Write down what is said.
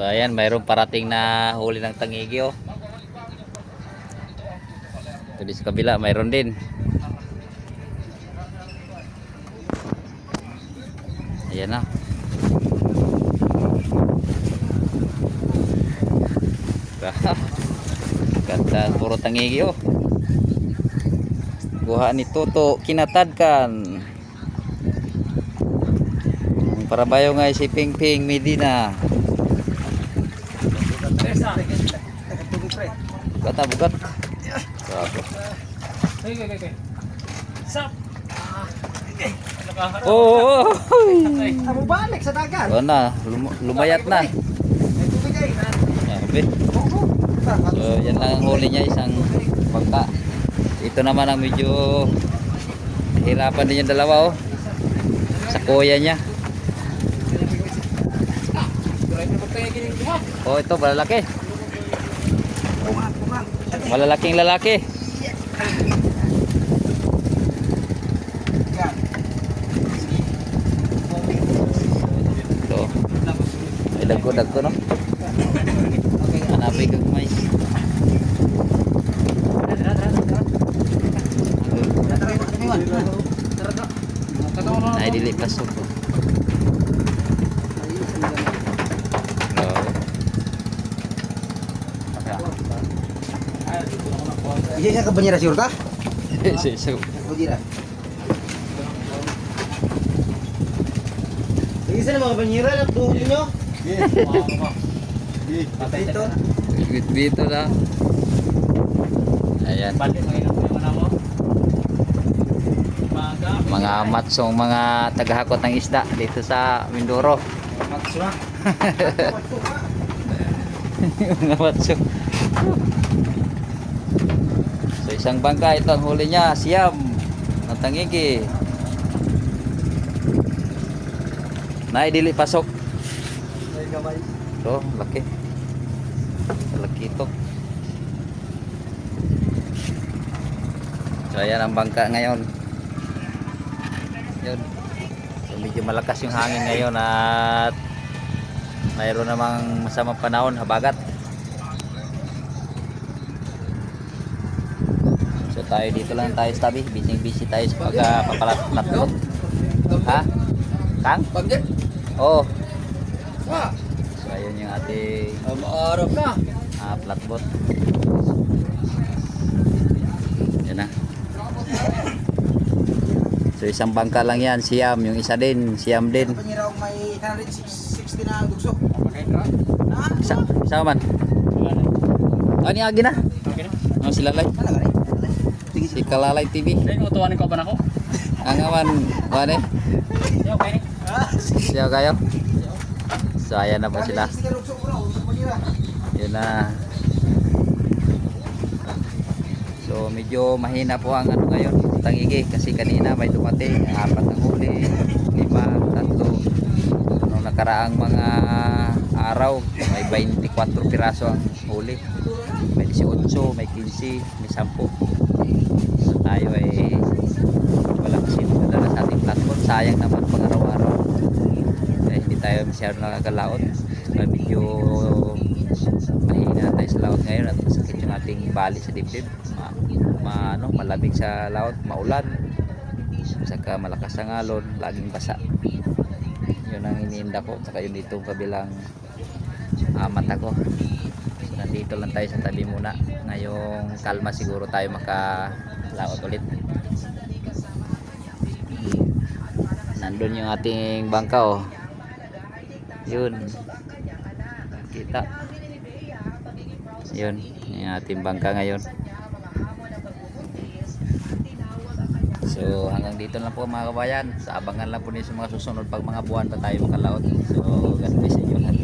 ayan, mayroong parating na huli ng tangigi oh. Ito di sa kabila, mayroon din. Ayan na. Ganda, puro tangigi oh. Kuha ni Toto, kinatadkan. Para bayo nga si Ping Ping Medina. Bugat bugat. Oh, Amo balik sa dagat. wala na, lumayat na. Sabi. So yan lang ang huli niya, isang bangka. Ito naman ang medyo hirapan din yung dalawa oh. Sa kuya niya. Oh, ito malalaki. Malalaking lalaki. Ito. Ay dagko no. Hanapin kag mais. Ay dili pasok. Iya ka banyera siguro ta? So, Banyera. Isa na mga banyera na tuhod niyo. Dito. dito na. Ayan. Mga matsong mga tagahakot ng isda dito sa Mindoro. Matsura. Mga matsong. So isang bangka ito ang huli niya, siyam ng tangigi. Naidili pasok. So, laki. Laki ito. So ayan ang bangka ngayon. Yun. So medyo malakas yung hangin ngayon at mayroon namang masamang panahon, habagat. So tayo dito lang tayo sa tabi, busy tayo sa pagpapalat-palat. Ha? Kang? Pagdit. Oo. Ah, So ayun yung ating maarap na. flatboat. Yan na. So isang bangka lang yan, siyam. Yung isa din, siyam din. Banyera og may 160 na dugso. Isa man. Ani agi na. Oh, si Lalay. Si Kalalay TV. Utuwanin ko ba na ako? Ang aman, wane. Okay. Siya kayo. So ayan na po sila. Yun na. So medyo mahina po ang ano ngayon, tangigi kasi kanina may dumating 4 ang huli, 5, 3. Nung nakaraang mga araw may 24 piraso ang huli. May 18, may 15, may 10. So tayo ay wala kasi madala sa ating platform. Sayang naman pang araw-araw. Hindi tayo masyado nakakalaot. So medyo mahina tayo sa laot ngayon at masakit yung ating bali sa dibdib. Malamig sa laot, maulan, saka malakas ang alon, laging basa. Yun ang iniinda ko, saka yun dito kabilang mata ko. So nandito lang tayo sa tabi muna. Ngayong kalma siguro tayo makalaot ulit. Nandun yung ating bangka oh. Yun. Kita. Yun, yung ating bangka ngayon. So hanggang dito lang po mga kabayan. Sa abangan lang po niyo sa mga susunod pag mga buwan pa tayo makalaot. So God bless you lahat.